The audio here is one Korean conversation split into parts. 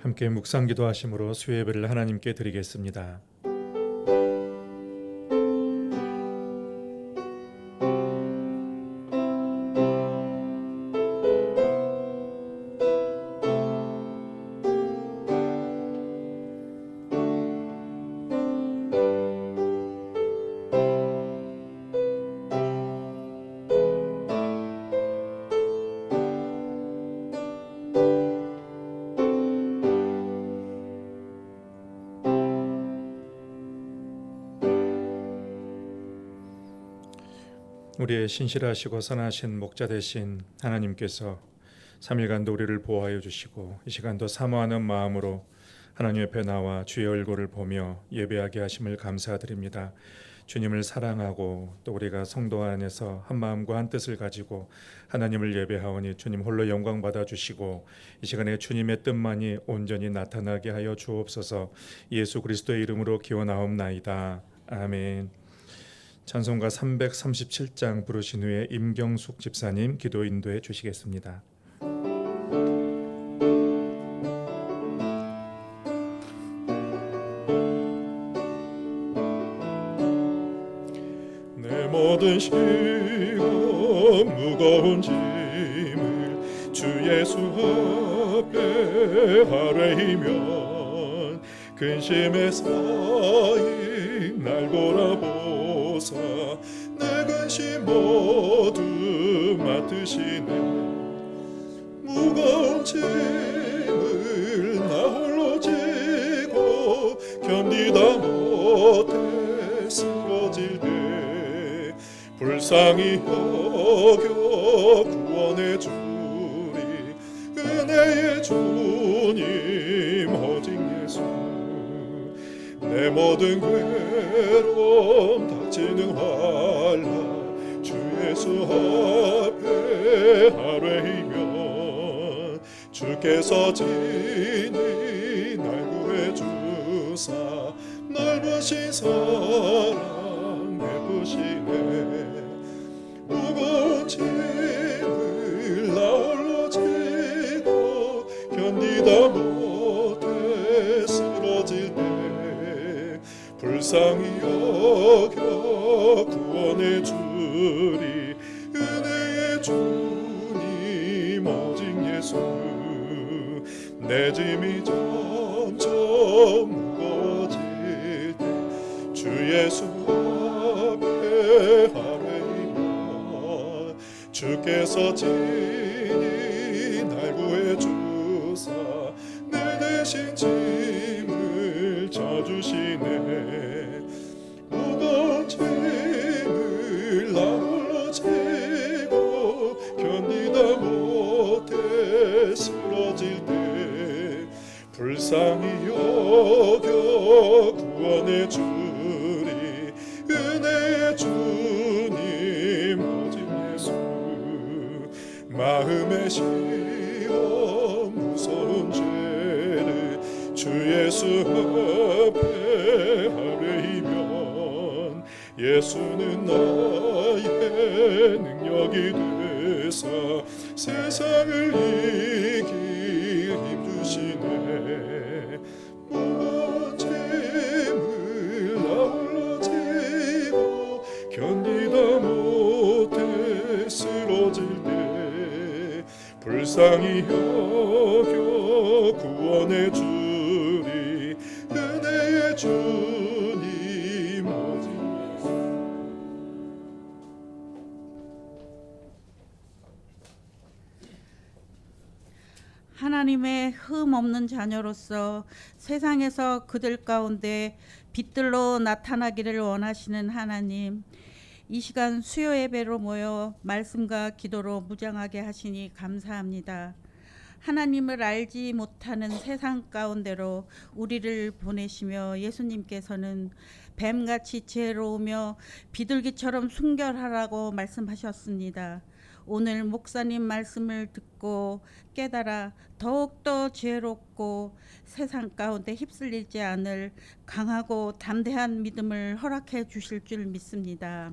함께 묵상 기도하심으로 수요 예배를 하나님께 드리겠습니다. 우리의 신실하시고 선하신 목자 되신 하나님께서 3일간도 우리를 보호하여 주시고 이 시간도 사모하는 마음으로 하나님 옆에 나와 주의 얼굴을 보며 예배하게 하심을 감사드립니다. 주님을 사랑하고 또 우리가 성도 안에서 한 마음과 한 뜻을 가지고 하나님을 예배하오니 주님 홀로 영광 받아 주시고 이 시간에 주님의 뜻만이 온전히 나타나게 하여 주옵소서. 예수 그리스도의 이름으로 기원하옵나이다. 아멘. 찬송가 337장 부르신 후에 임경숙 집사님 기도 인도해 주시겠습니다. 내 모든 시험 무거운 짐을 주 예수 앞에 아뢰이면 근심에 쌓인 날 돌아보사 내 근심 모두 맡으시네. 무거운 짐을 나 홀로 지고 견디다 못해 쓰러질 때 불쌍히 여겨 구원해 주리 은혜의 주님 오직 예수. 내 모든 괴로움 닥치는 환난 주 예수 앞에 아뢰이면 주께서 친히 날 구해 주사 넓으신 사랑 베푸시네. 무거운 짐을 나 홀로 지고 견디다 못해 쓰러질 때 불쌍히 여겨 구원해 주리 은혜의 주님 오직 예수. 내 짐이 점점 무거워질 때 주 예수 앞에 아뢰이면 주께서 친히 날 구해 주사 내 대신 짐을 져주시네. 무거운 짐을 나 홀로 지고 견디다 못해 쓰러질 때 불쌍히 여겨 구원해 주리 은혜의 주님 오직 예수. 마음의 시험 무서운 죄를 주 예수 앞에 아뢰이면 예수는 나의 능력이 되사 세상을 이길 힘 주시네. 무거운 짐을 나 홀로 지고 견디다 못해 쓰러질 때 불쌍히 여겨 구원해 주리 은혜의 주님 오직 예수. 하나님의 흠 없는 자녀로서 세상에서 그들 가운데 빛들로 나타나기를 원하시는 하나님, 이 시간 수요 예배로 모여 말씀과 기도로 무장하게 하시니 감사합니다. 하나님을 알지 못하는 세상 가운데로 우리를 보내시며 예수님께서는 뱀같이 지혜로우며 비둘기처럼 순결하라고 말씀하셨습니다. 오늘 목사님 말씀을 듣고 깨달아 더욱더 지혜롭고 세상 가운데 휩쓸리지 않을 강하고 담대한 믿음을 허락해 주실 줄 믿습니다.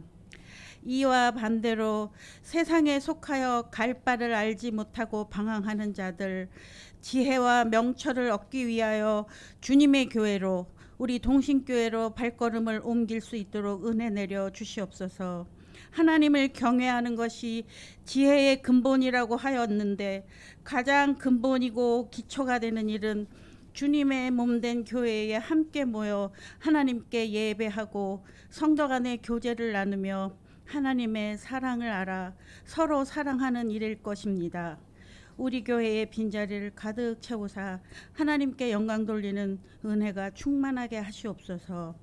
이와 반대로 세상에 속하여 갈 바를 알지 못하고 방황하는 자들, 지혜와 명철을 얻기 위하여 주님의 교회로, 우리 동신교회로 발걸음을 옮길 수 있도록 은혜 내려 주시옵소서. 하나님을 경외하는 것이 지혜의 근본이라고 하였는데, 가장 근본이고 기초가 되는 일은 주님의 몸된 교회에 함께 모여 하나님께 예배하고 성도 간의 교제를 나누며 하나님의 사랑을 알아 서로 사랑하는 일일 것입니다. 우리 교회의 빈자리를 가득 채우사 하나님께 영광 돌리는 은혜가 충만하게 하시옵소서.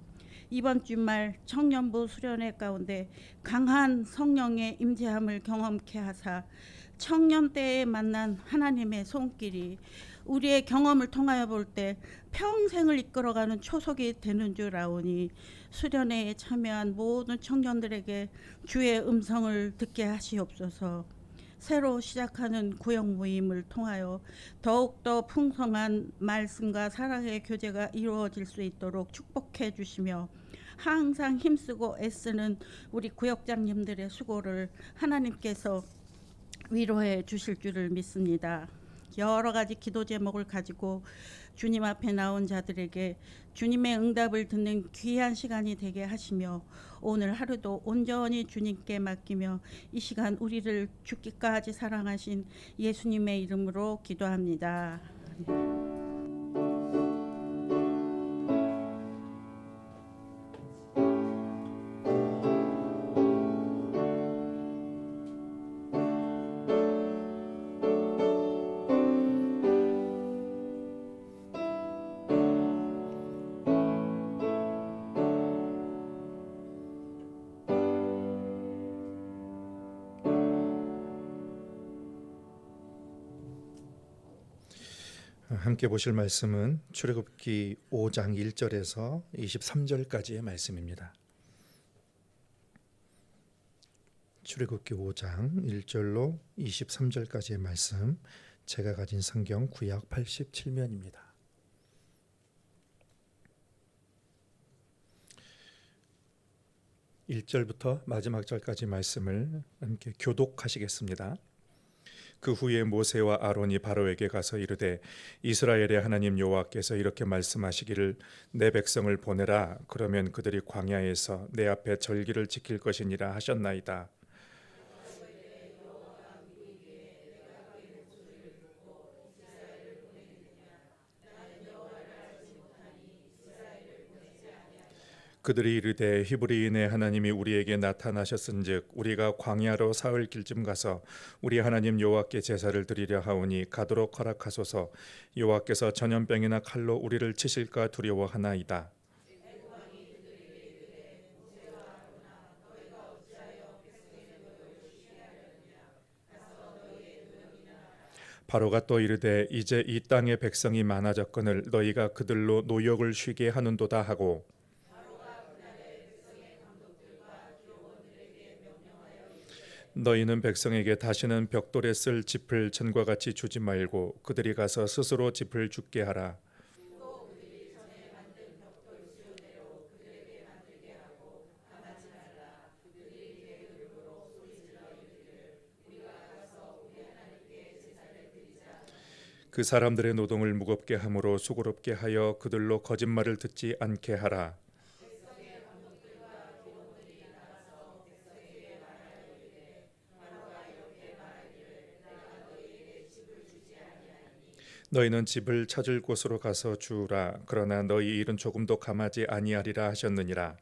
이번 주말 청년부 수련회 가운데 강한 성령의 임재함을 경험케 하사 청년 때에 만난 하나님의 손길이 우리의 경험을 통하여 볼 때 평생을 이끌어가는 초석이 되는 줄 아오니, 수련회에 참여한 모든 청년들에게 주의 음성을 듣게 하시옵소서. 새로 시작하는 구역 모임을 통하여 더욱더 풍성한 말씀과 사랑의 교제가 이루어질 수 있도록 축복해 주시며, 항상 힘쓰고 애쓰는 우리 구역장님들의 수고를 하나님께서 위로해 주실 줄을 믿습니다. 여러 가지 기도 제목을 가지고 주님 앞에 나온 자들에게 주님의 응답을 듣는 귀한 시간이 되게 하시며, 오늘 하루도 온전히 주님께 맡기며 이 시간 우리를 죽기까지 사랑하신 예수님의 이름으로 기도합니다. 함께 보실 말씀은 출애굽기 5장 1절에서 23절까지의 말씀입니다. 출애굽기 5장 1절로 23절까지의 말씀, 제가 가진 성경 구약 87면입니다. (1절부터) 마지막 절까지 말씀을 함께 교독하시겠습니다. 그 후에 모세와 아론이 바로에게 가서 이르되, 이스라엘의 하나님 여호와께서 이렇게 말씀하시기를 내 백성을 보내라. 그러면 그들이 광야에서 내 앞에 절기를 지킬 것이니라 하셨나이다. 그들이 이르되, 히브리인의 하나님이 우리에게 나타나셨은즉 우리가 광야로 사흘 길쯤 가서 우리 하나님 여호와께 제사를 드리려 하오니 가도록 허락하소서. 여호와께서 전염병이나 칼로 우리를 치실까 두려워하나이다. 바로가 또 이르되, 이제 이 땅의 백성이 많아졌거늘 너희가 그들로 노역을 쉬게 하는도다 하고, 너희는 백성에게 다시는 벽돌에 쓸 짚을 전과 같이 주지 말고 그들이 가서 스스로 짚을 줍게 하라. 그 사람들의 노동을 무겁게 함으로 수고롭게 하여 그들로 거짓말을 듣지 않게 하라. 너희는 집을 찾을 곳으로 가서 주우라. 그러나 너희 일은 조금도 감하지 아니하리라 하셨느니라.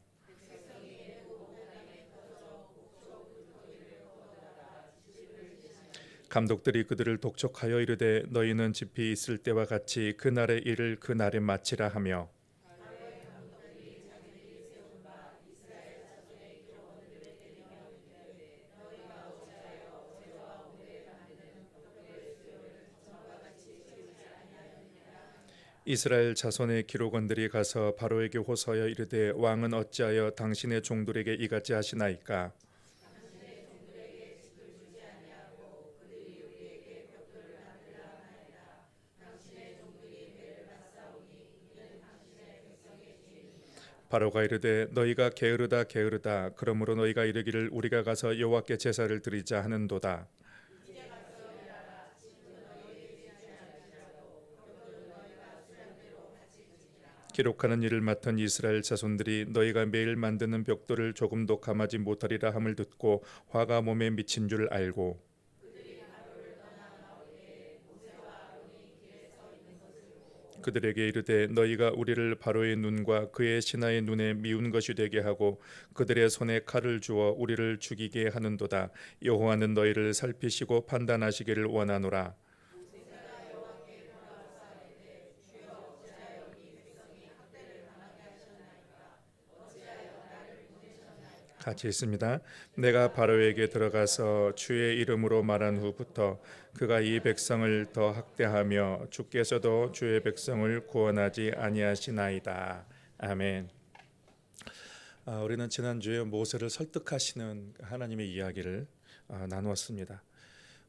감독들이 그들을 독촉하여 이르되, 너희는 집이 있을 때와 같이 그날의 일을 그날에 마치라 하며, 이스라엘 자손의 기록원들이 가서 바로에게 호소하여 이르되, 왕은 어찌하여 당신의 종들에게 이같이 하시나이까? 바로가 이르되 너희가 게으르다 게으르다 그러므로 너희가 이르기를 우리가 가서 여호와께 제사를 드리자 하는도다. 기록하는 일을 맡은 이스라엘 자손들이 너희가 매일 만드는 벽돌을 조금도 감하지 못하리라 함을 듣고 화가 몸에 미친 줄 알고 그들에게 이르되 너희가 우리를 바로의 눈과 그의 신하의 눈에 미운 것이 되게 하고 그들의 손에 칼을 주어 우리를 죽이게 하는도다. 여호와는 너희를 살피시고 판단하시기를 원하노라. 같이 있습니다. 내가 바로에게 들어가서 주의 이름으로 말한 후부터 그가 이 백성을 더 학대하며 주께서도 주의 백성을 구원하지 아니하시나이다. 아멘. 우리는 지난주에 모세를 설득하시는 하나님의 이야기를 나누었습니다.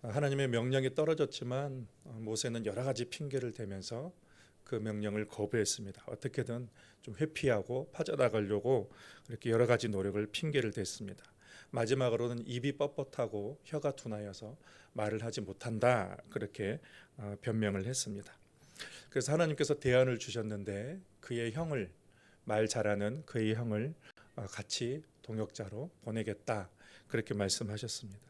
하나님의 명령이 떨어졌지만 모세는 여러 가지 핑계를 대면서 그 명령을 거부했습니다. 어떻게든 좀 회피하고 빠져나가려고 그렇게 여러 가지 노력을 핑계를 댔습니다. 마지막으로는 입이 뻣뻣하고 혀가 둔하여서 말을 하지 못한다 그렇게 변명을 했습니다. 그래서 하나님께서 대안을 주셨는데 그의 형을 말 잘하는 그의 형을 같이 동역자로 보내겠다 그렇게 말씀하셨습니다.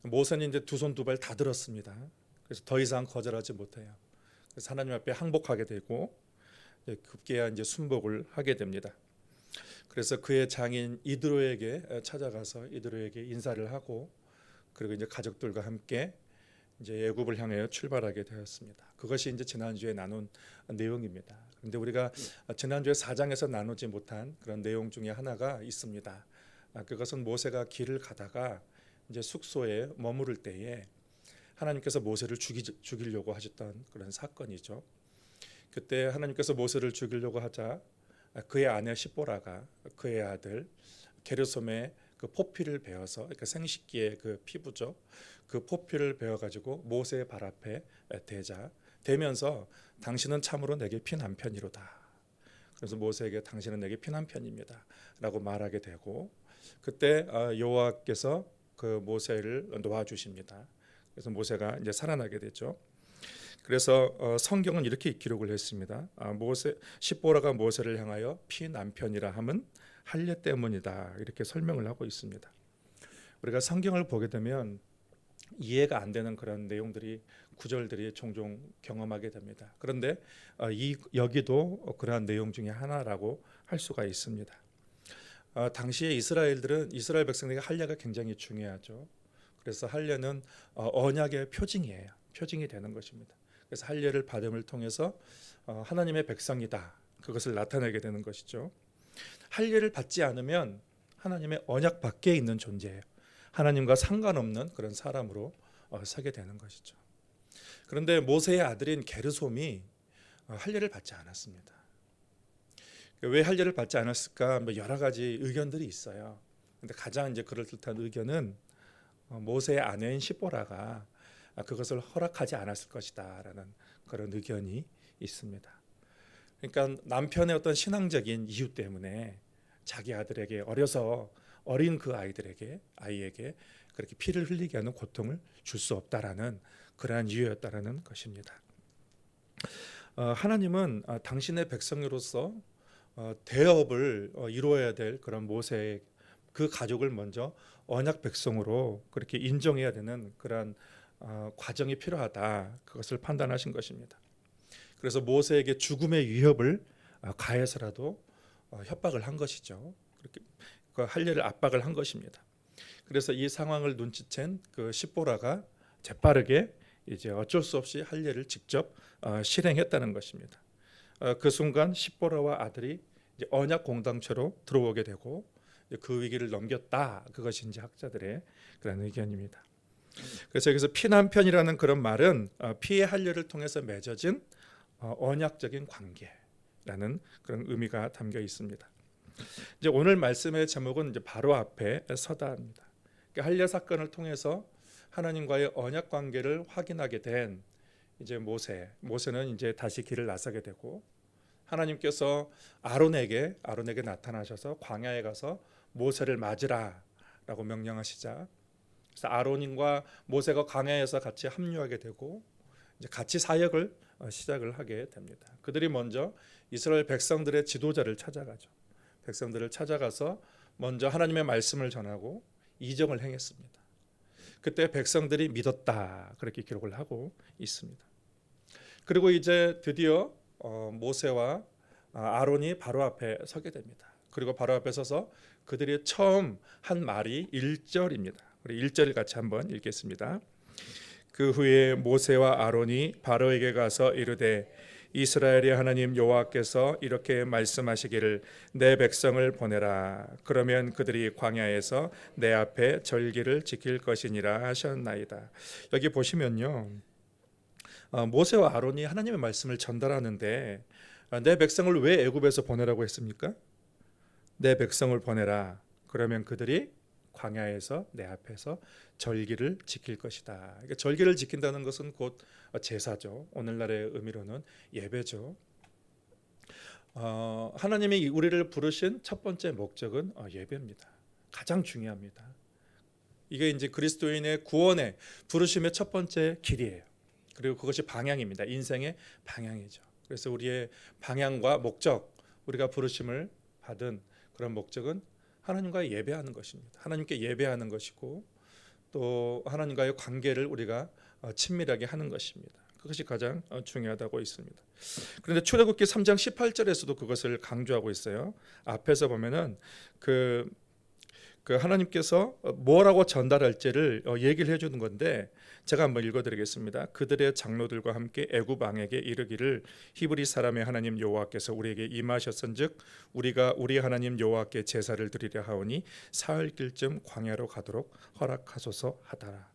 모세는 이제 두 손 두 발 다 들었습니다. 그래서 더 이상 거절하지 못해요. 그래서 하나님 앞에 항복하게 되고 급기야 이제 순복을 하게 됩니다. 그래서 그의 장인 이드로에게 찾아가서 이드로에게 인사를 하고 그리고 이제 가족들과 함께 이제 애굽을 향하여 출발하게 되었습니다. 그것이 이제 지난주에 나눈 내용입니다. 그런데 우리가 지난주에 4장에서 나누지 못한 그런 내용 중에 하나가 있습니다. 그것은 모세가 길을 가다가 이제 숙소에 머무를 때에 하나님께서 모세를 죽이려고 하셨던 그런 사건이죠. 그때 하나님께서 모세를 죽이려고 하자 그의 아내 시보라가 그의 아들 게르솜의 그 포피를 베어서 그러니까 생식기의 그 피부죠. 그 포피를 베어 가지고 모세의 발 앞에 대면서 당신은 참으로 내게 피난편이로다. 그래서 모세에게 당신은 내게 피난편입니다라고 말하게 되고 그때 여호와께서 그 모세를 놓아주십니다. 그래서 모세가 이제 살아나게 됐죠. 그래서 성경은 이렇게 기록을 했습니다. 시보라가 모세를 향하여 피난편이라 함은 할례 때문이다 이렇게 설명을 하고 있습니다. 우리가 성경을 보게 되면 이해가 안 되는 그런 내용들이 구절들이 종종 경험하게 됩니다. 그런데 여기도 그러한 내용 중에 하나라고 할 수가 있습니다. 당시에 이스라엘 백성에게 할례가 굉장히 중요하죠. 그래서 할례는 언약의 표징이에요. 표징이 되는 것입니다. 그래서 할례를 받음을 통해서 하나님의 백성이다. 그것을 나타내게 되는 것이죠. 할례를 받지 않으면 하나님의 언약 밖에 있는 존재예요. 하나님과 상관없는 그런 사람으로 서게 되는 것이죠. 그런데 모세의 아들인 게르솜이 할례를 받지 않았습니다. 왜 할례를 받지 않았을까? 여러 가지 의견들이 있어요. 근데 가장 이제 그럴듯한 의견은 모세의 아내인 시보라가 그것을 허락하지 않았을 것이다라는 그런 의견이 있습니다. 그러니까 남편의 어떤 신앙적인 이유 때문에 자기 아들에게 어린 그 아이에게 그렇게 피를 흘리게 하는 고통을 줄 수 없다라는 그러한 이유였다라는 것입니다. 하나님은 당신의 백성으로서 대업을 이루어야 될 그런 모세의 그 가족을 먼저 언약 백성으로 그렇게 인정해야 되는 그런 과정이 필요하다. 그것을 판단하신 것입니다. 그래서 모세에게 죽음의 위협을 가해서라도 협박을 한 것이죠. 그렇게 그 할례를 압박을 한 것입니다. 그래서 이 상황을 눈치챈 그 시보라가 재빠르게 이제 어쩔 수 없이 할례를 직접 실행했다는 것입니다. 그 순간 시보라와 아들이 이제 언약 공동체로 들어오게 되고 그 위기를 넘겼다. 그것이 이제 학자들의 그런 의견입니다. 그래서 여기서 피난편이라는 그런 말은 피의 할례를 통해서 맺어진 언약적인 관계라는 그런 의미가 담겨 있습니다. 이제 오늘 말씀의 제목은 이제 바로 앞에 서다입니다. 그러니까 할례 사건을 통해서 하나님과의 언약 관계를 확인하게 된 이제 모세는 이제 다시 길을 나서게 되고 하나님께서 아론에게 나타나셔서 광야에 가서 모세를 맞으라라고 명령하시자, 그래서 아론과 모세가 광야에서 같이 합류하게 되고 이제 같이 사역을 시작을 하게 됩니다. 그들이 먼저 이스라엘 백성들의 지도자를 찾아가죠. 백성들을 찾아가서 먼저 하나님의 말씀을 전하고 이적을 행했습니다. 그때 백성들이 믿었다 그렇게 기록을 하고 있습니다. 그리고 이제 드디어 모세와 아론이 바로 앞에 서게 됩니다. 그리고 바로 앞에 서서 그들이 처음 한 말이 1절입니다. 우리 1절을 같이 한번 읽겠습니다. 그 후에 모세와 아론이 바로에게 가서 이르되 이스라엘의 하나님 여호와께서 이렇게 말씀하시기를 내 백성을 보내라. 그러면 그들이 광야에서 내 앞에 절기를 지킬 것이니라 하셨나이다. 여기 보시면요, 모세와 아론이 하나님의 말씀을 전달하는데 내 백성을 왜 애굽에서 보내라고 했습니까? 내 백성을 보내라. 그러면 그들이 광야에서 내 앞에서 절기를 지킬 것이다. 그러니까 절기를 지킨다는 것은 곧 제사죠. 오늘날의 의미로는 예배죠. 하나님이 우리를 부르신 첫 번째 목적은 예배입니다. 가장 중요합니다. 이게 이제 그리스도인의 구원의 부르심의 첫 번째 길이에요. 그리고 그것이 방향입니다. 인생의 방향이죠. 그래서 우리의 방향과 목적, 우리가 부르심을 받은 그런 목적은 하나님과 예배하는 것입니다. 하나님께 예배하는 것이고 또 하나님과의 관계를 우리가 친밀하게 하는 것입니다. 그것이 가장 중요하다고 있습니다. 그런데 출애굽기 3장 18절에서도 그것을 강조하고 있어요. 앞에서 보면은 그 하나님께서 뭐라고 전달할지를 얘기를 해주는 건데 제가 한번 읽어드리겠습니다. 그들의 장로들과 함께 애굽 왕에게 이르기를 히브리 사람의 하나님 여호와께서 우리에게 임하셨은즉 우리가 우리 하나님 여호와께 제사를 드리려 하오니 사흘길쯤 광야로 가도록 허락하소서 하더라.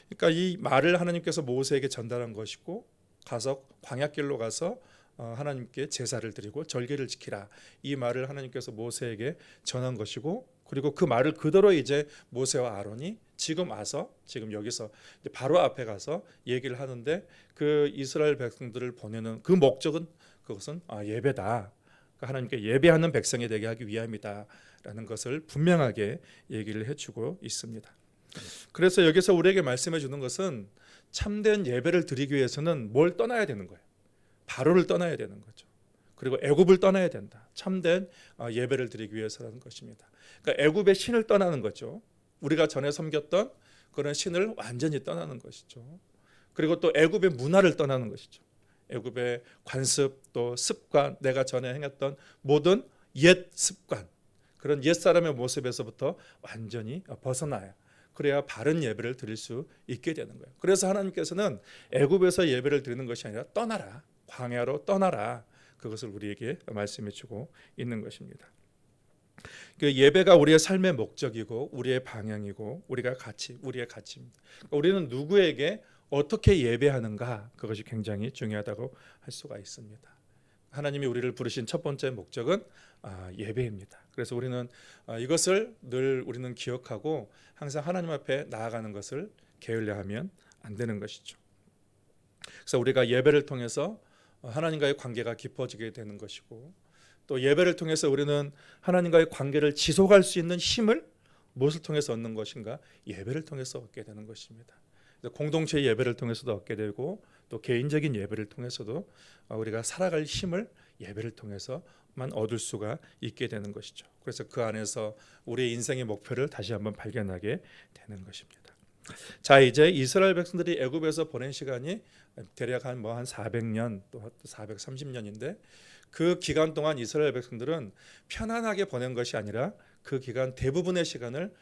그러니까 이 말을 하나님께서 모세에게 전달한 것이고 가서 광야길로 가서 하나님께 제사를 드리고 절기를 지키라, 이 말을 하나님께서 모세에게 전한 것이고, 그리고 그 말을 그대로 이제 모세와 아론이 지금 와서 지금 여기서 바로 앞에 가서 얘기를 하는데 그 이스라엘 백성들을 보내는 그 목적은 그것은 예배다. 그러니까 하나님께 예배하는 백성이 되게 하기 위함이다라는 것을 분명하게 얘기를 해주고 있습니다. 그래서 여기서 우리에게 말씀해 주는 것은 참된 예배를 드리기 위해서는 뭘 떠나야 되는 거예요. 바로를 떠나야 되는 거죠. 그리고 애굽을 떠나야 된다. 참된 예배를 드리기 위해서라는 것입니다. 그러니까 애굽의 신을 떠나는 거죠. 우리가 전에 섬겼던 그런 신을 완전히 떠나는 것이죠. 그리고 또 애굽의 문화를 떠나는 것이죠. 애굽의 관습, 또 습관, 내가 전에 행했던 모든 옛 습관, 그런 옛 사람의 모습에서부터 완전히 벗어나야, 그래야 바른 예배를 드릴 수 있게 되는 거예요. 그래서 하나님께서는 애굽에서 예배를 드리는 것이 아니라 떠나라, 광야로 떠나라, 그것을 우리에게 말씀해 주고 있는 것입니다. 그 예배가 우리의 삶의 목적이고 우리의 방향이고 우리의 가치입니다. 우리는 누구에게 어떻게 예배하는가, 그것이 굉장히 중요하다고 할 수가 있습니다. 하나님이 우리를 부르신 첫 번째 목적은 예배입니다. 그래서 우리는 이것을 늘 우리는 기억하고 항상 하나님 앞에 나아가는 것을 게을리하면 안 되는 것이죠. 그래서 우리가 예배를 통해서 하나님과의 관계가 깊어지게 되는 것이고, 또 예배를 통해서 우리는 하나님과의 관계를 지속할 수 있는 힘을 무엇을 통해서 얻는 것인가? 예배를 통해서 얻게 되는 것입니다. 공동체 예배를 통해서도 얻게 되고 또 개인적인 예배를 통해서도 우리가 살아갈 힘을 예배를 통해서만 얻을 수가 있게 되는 것이죠. 그래서 그 안에서 우리의 인생의 목표를 다시 한번 발견하게 되는 것입니다. 자, 이제 이스라엘 백성들이 애굽에서 보낸 시간이 대략 한 400년 또 430년인데 그 기간 동안 이스라엘 백성들은 편안하게 보낸 것이 아니라 그 기간 대부분의 시간을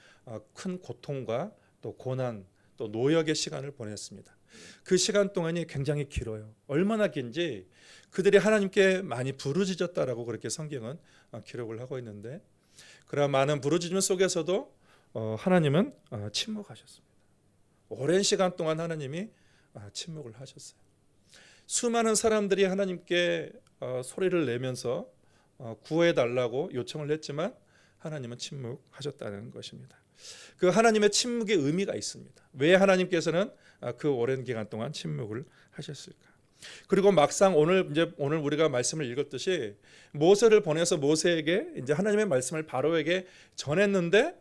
큰 고통과 또 고난 또 노역의 시간을 보냈습니다. 그 시간 동안이 굉장히 길어요. 얼마나 긴지 그들이 하나님께 많이 부르짖었다라고 그렇게 성경은 기록을 하고 있는데, 그러나 많은 부르짖음 속에서도 하나님은 침묵하셨습니다. 오랜 시간 동안 하나님이 침묵을 하셨어요. 수많은 사람들이 하나님께 소리를 내면서 구해달라고 요청을 했지만 하나님은 침묵하셨다는 것입니다. 그 하나님의 침묵의 의미가 있습니다. 왜 하나님께서는 그 오랜 기간 동안 침묵을 하셨을까? 그리고 막상 오늘 우리가 말씀을 읽었듯이 모세를 보내서 모세에게 이제 하나님의 말씀을 바로에게 전했는데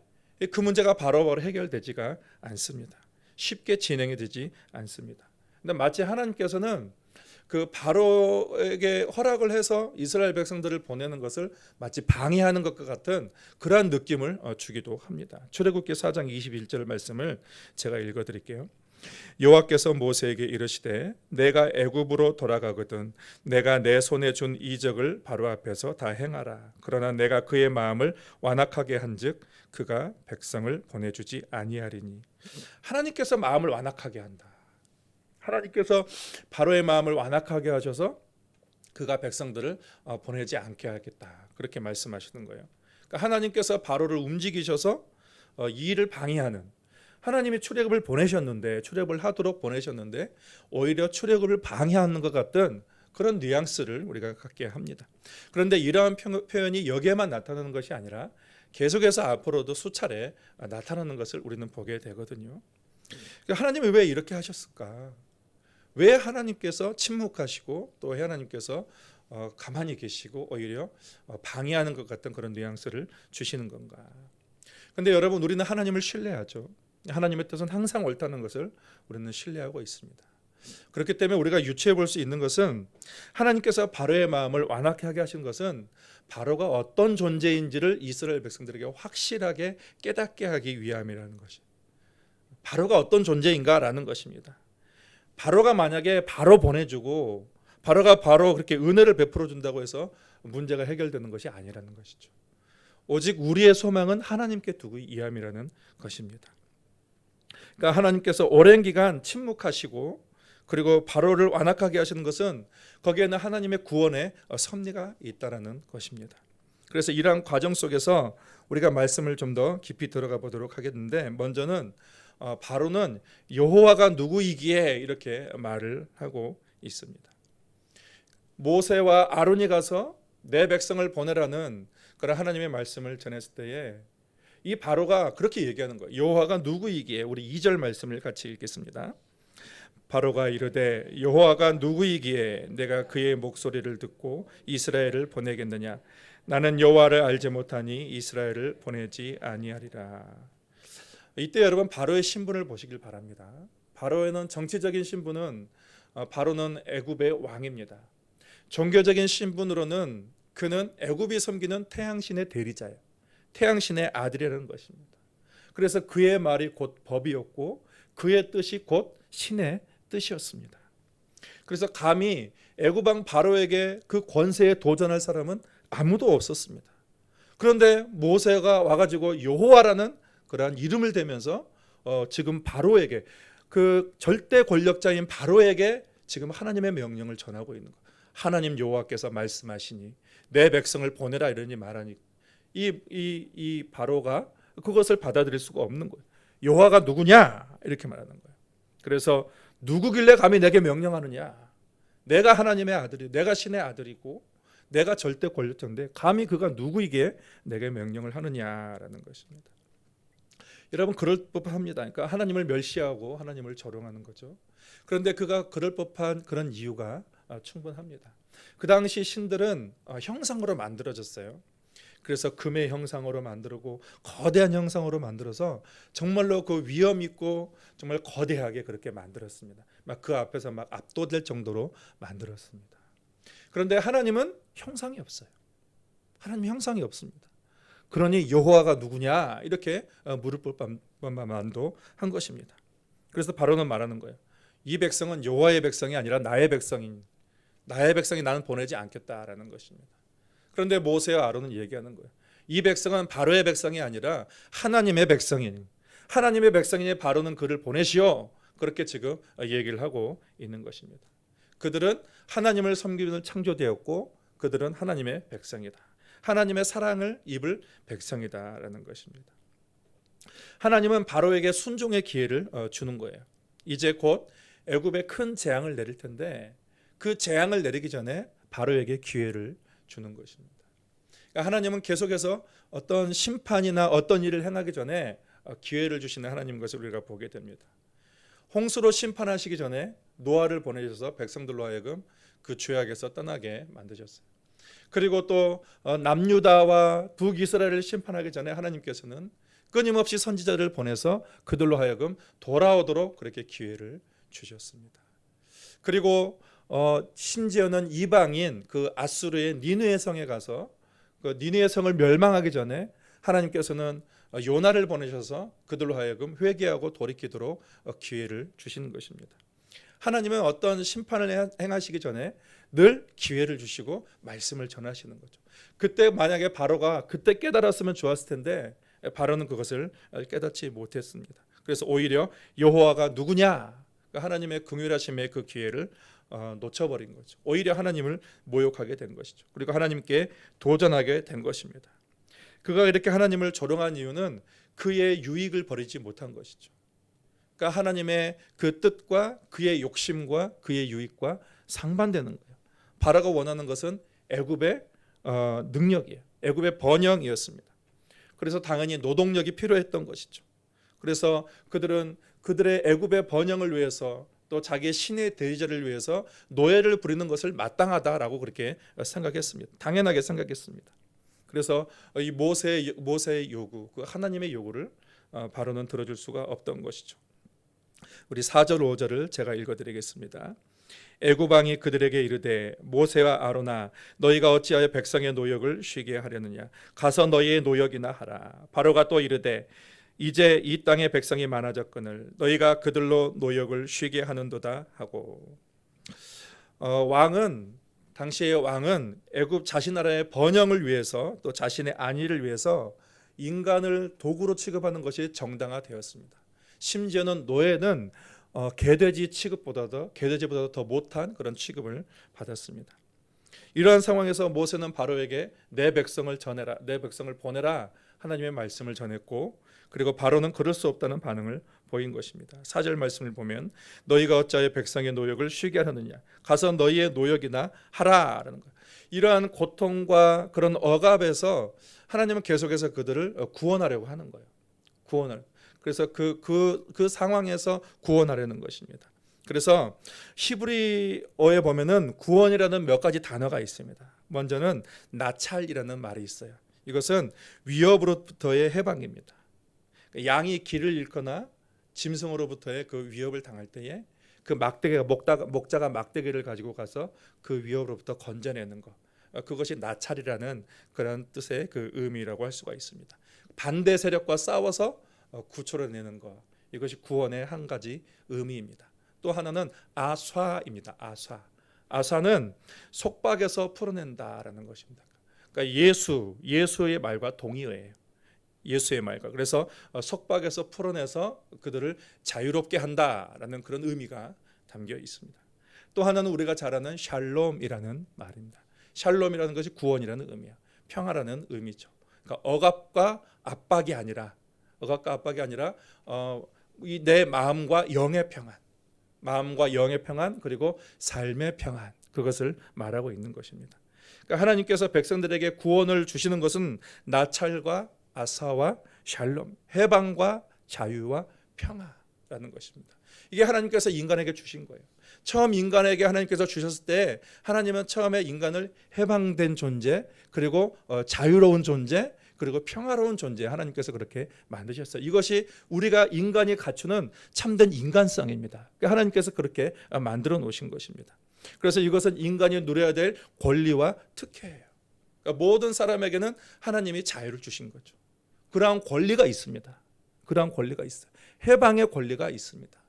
그 문제가 바로바로 해결되지가 않습니다. 쉽게 진행이 되지 않습니다. 근데 마치 하나님께서는 그 바로에게 허락을 해서 이스라엘 백성들을 보내는 것을 마치 방해하는 것과 같은 그러한 느낌을 주기도 합니다. 출애굽기 4장 21절 말씀을 제가 읽어드릴게요. 여호와께서 모세에게 이르시되 내가 애굽으로 돌아가거든 내가 내 손에 준 이적을 바로 앞에서 다 행하라. 그러나 내가 그의 마음을 완악하게 한즉 그가 백성을 보내주지 아니하리니. 하나님께서 마음을 완악하게 한다. 하나님께서 바로의 마음을 완악하게 하셔서 그가 백성들을 보내지 않게 하겠다. 그렇게 말씀하시는 거예요. 그러니까 하나님께서 바로를 움직이셔서 이 일을 방해하는, 하나님이 출애굽을 보내셨는데 출애굽을 하도록 보내셨는데 오히려 출애굽을 방해하는 것 같은 그런 뉘앙스를 우리가 갖게 합니다. 그런데 이러한 표현이 여기에만 나타나는 것이 아니라 계속해서 앞으로도 수차례 나타나는 것을 우리는 보게 되거든요. 하나님이 왜 이렇게 하셨을까? 왜 하나님께서 침묵하시고 또 하나님께서 가만히 계시고 오히려 방해하는 것 같은 그런 뉘앙스를 주시는 건가? 근데 여러분, 우리는 하나님을 신뢰하죠. 하나님의 뜻은 항상 옳다는 것을 우리는 신뢰하고 있습니다. 그렇기 때문에 우리가 유추해 볼 수 있는 것은 하나님께서 바로의 마음을 완악하게 하신 것은 바로가 어떤 존재인지를 이스라엘 백성들에게 확실하게 깨닫게 하기 위함이라는 것이, 바로가 어떤 존재인가라는 것입니다. 바로가 만약에 바로 보내주고 바로가 바로 그렇게 은혜를 베풀어 준다고 해서 문제가 해결되는 것이 아니라는 것이죠. 오직 우리의 소망은 하나님께 두고 이함이라는 것입니다. 그러니까 하나님께서 오랜 기간 침묵하시고 그리고 바로를 완악하게 하시는 것은 거기에는 하나님의 구원의 섭리가 있다라는 것입니다. 그래서 이러한 과정 속에서 우리가 말씀을 좀 더 깊이 들어가 보도록 하겠는데, 먼저는 바로는 여호와가 누구이기에 이렇게 말을 하고 있습니다. 모세와 아론이 가서 내 백성을 보내라는 그런 하나님의 말씀을 전했을 때에 이 바로가 그렇게 얘기하는 거예요. 여호와가 누구이기에. 우리 2절 말씀을 같이 읽겠습니다. 바로가 이르되 여호와가 누구이기에 내가 그의 목소리를 듣고 이스라엘을 보내겠느냐. 나는 여호와를 알지 못하니 이스라엘을 보내지 아니하리라. 이때 여러분, 바로의 신분을 보시길 바랍니다. 바로에는 정치적인 신분은 바로는 애굽의 왕입니다. 종교적인 신분으로는 그는 애굽이 섬기는 태양신의 대리자예요. 태양신의 아들이라는 것입니다. 그래서 그의 말이 곧 법이었고 그의 뜻이 곧 신의 뜻이었습니다. 그래서 감히 애굽 왕 바로에게 그 권세에 도전할 사람은 아무도 없었습니다. 그런데 모세가 와가지고 여호와라는 그러한 이름을 대면서 지금 바로에게, 그 절대 권력자인 바로에게 지금 하나님의 명령을 전하고 있는 거예요. 하나님 여호와께서 말씀하시니 내 백성을 보내라 이러니 말하니 이 바로가 그것을 받아들일 수가 없는 거예요. 여호와가 누구냐 이렇게 말하는 거예요. 그래서 누구길래 감히 내게 명령하느냐? 내가 하나님의 아들이, 내가 신의 아들이고 내가 절대 권력자인데 감히 그가 누구이기에 내게 명령을 하느냐라는 것입니다. 여러분, 그럴 법합니다. 그러니까 하나님을 멸시하고 하나님을 조롱하는 거죠. 그런데 그가 그럴 법한 그런 이유가 충분합니다. 그 당시 신들은 형상으로 만들어졌어요. 그래서 금의 형상으로 만들고 거대한 형상으로 만들어서 정말로 그 위엄 있고 정말 거대하게 그렇게 만들었습니다. 막 그 앞에서 막 압도될 정도로 만들었습니다. 그런데 하나님은 형상이 없어요. 하나님 형상이 없습니다. 그러니 여호와가 누구냐 이렇게 물을 법만도 한 것입니다. 그래서 바로는 말하는 거예요. 이 백성은 여호와의 백성이 아니라 나의 백성이 나는 보내지 않겠다라는 것입니다. 그런데 모세와 아론은 얘기하는 거예요. 이 백성은 바로의 백성이 아니라 하나님의 백성이니, 하나님의 백성이니 바로는 그를 보내시오. 그렇게 지금 얘기를 하고 있는 것입니다. 그들은 하나님을 섬기는 창조되었고 그들은 하나님의 백성이다. 하나님의 사랑을 입을 백성이다라는 것입니다. 하나님은 바로에게 순종의 기회를 주는 거예요. 이제 곧 애굽에 큰 재앙을 내릴 텐데 그 재앙을 내리기 전에 바로에게 기회를 주는 것입니다. 그러니까 하나님은 계속해서 어떤 심판이나 어떤 일을 행하기 전에 기회를 주시는 하나님인 것을 우리가 보게 됩니다. 홍수로 심판하시기 전에 노아를 보내셔서 백성들로 하여금 그 죄악에서 떠나게 만드셨어요. 그리고 또 남유다와 북이스라엘을 심판하기 전에 하나님께서는 끊임없이 선지자를 보내서 그들로 하여금 돌아오도록 그렇게 기회를 주셨습니다. 그리고 심지어는 이방인 그 아수르의 니느웨 성에 가서 그 니느웨 성을 멸망하기 전에 하나님께서는 요나를 보내셔서 그들로 하여금 회개하고 돌이키도록 기회를 주시는 것입니다. 하나님은 어떤 심판을 행하시기 전에 늘 기회를 주시고 말씀을 전하시는 거죠. 그때 만약에 바로가 그때 깨달았으면 좋았을 텐데 바로는 그것을 깨닫지 못했습니다. 그래서 오히려 여호와가 누구냐, 하나님의 긍휼하심의 그 기회를 놓쳐버린 거죠. 오히려 하나님을 모욕하게 된 것이죠. 그리고 하나님께 도전하게 된 것입니다. 그가 이렇게 하나님을 조롱한 이유는 그의 유익을 버리지 못한 것이죠. 그러니까 하나님의 그 뜻과 그의 욕심과 그의 유익과 상반되는 거예요. 바로가 원하는 것은 애굽의 능력이에요. 애굽의 번영이었습니다. 그래서 당연히 노동력이 필요했던 것이죠. 그래서 그들은 그들의 애굽의 번영을 위해서 또 자기의 신의 대리자를 위해서 노예를 부리는 것을 마땅하다라고 그렇게 생각했습니다. 당연하게 생각했습니다. 그래서 이 모세의 요구, 그 하나님의 요구를 바로는 들어줄 수가 없던 것이죠. 우리 4절 5절을 제가 읽어드리겠습니다. 애굽 왕이 그들에게 이르되 모세와 아론아 너희가 어찌하여 백성의 노역을 쉬게 하려느냐 가서 너희의 노역이나 하라. 바로가 또 이르되 이제 이 땅에 백성이 많아졌거늘 너희가 그들로 노역을 쉬게 하는도다 하고, 당시의 왕은 애굽 자신나라의 번영을 위해서 또 자신의 안위를 위해서 인간을 도구로 취급하는 것이 정당화되었습니다. 심지어는 노예는 개돼지보다도 더 못한 그런 취급을 받았습니다. 이러한 상황에서 모세는 바로에게 내 백성을 전해라, 내 백성을 보내라 하나님의 말씀을 전했고, 그리고 바로는 그럴 수 없다는 반응을 보인 것입니다. 4절 말씀을 보면 너희가 어찌하여 백성의 노역을 쉬게 하느냐 가서 너희의 노역이나 하라라는 거예요. 이러한 고통과 그런 억압에서 하나님은 계속해서 그들을 구원하려고 하는 거예요. 그래서 그 상황에서 구원하려는 것입니다. 그래서 히브리어에 보면은 구원이라는 몇 가지 단어가 있습니다. 먼저는 나찰이라는 말이 있어요. 이것은 위협으로부터의 해방입니다. 양이 길을 잃거나 짐승으로부터의 그 위협을 당할 때에 그 목자가 막대기를 가지고 가서 그 위협으로부터 건져내는 것, 그것이 나찰이라는 그런 뜻의 그 의미라고 할 수가 있습니다. 반대 세력과 싸워서 구출해내는 것, 이것이 구원의 한 가지 의미입니다. 또 하나는 아쏴입니다. 아쏴는 속박에서 풀어낸다라는 것입니다. 그러니까 예수의 말과 동의어예요. 예수의 말과. 그래서 속박에서 풀어내서 그들을 자유롭게 한다라는 그런 의미가 담겨 있습니다. 또 하나는 우리가 잘 아는 샬롬이라는 말입니다. 샬롬이라는 것이 구원이라는 의미야. 평화라는 의미죠. 그러니까 억압과 압박이 아니라 이 내 마음과 영의 평안, 그리고 삶의 평안, 그것을 말하고 있는 것입니다. 그러니까 하나님께서 백성들에게 구원을 주시는 것은 나찰과 아사와 샬롬, 해방과 자유와 평화라는 것입니다. 이게 하나님께서 인간에게 주신 거예요. 처음 인간에게 하나님께서 주셨을 때 하나님은 처음에 인간을 해방된 존재, 그리고 자유로운 존재, 그리고 평화로운 존재, 하나님께서 그렇게 만드셨어요. 이것이 우리가 인간이 갖추는 참된 인간성입니다. 하나님께서 그렇게 만들어 놓으신 것입니다. 그래서 이것은 인간이 누려야 될 권리와 특혜예요. 그러니까 모든 사람에게는 하나님이 자유를 주신 거죠. 그러한 권리가 있습니다. 해방의 권리가 있습니다.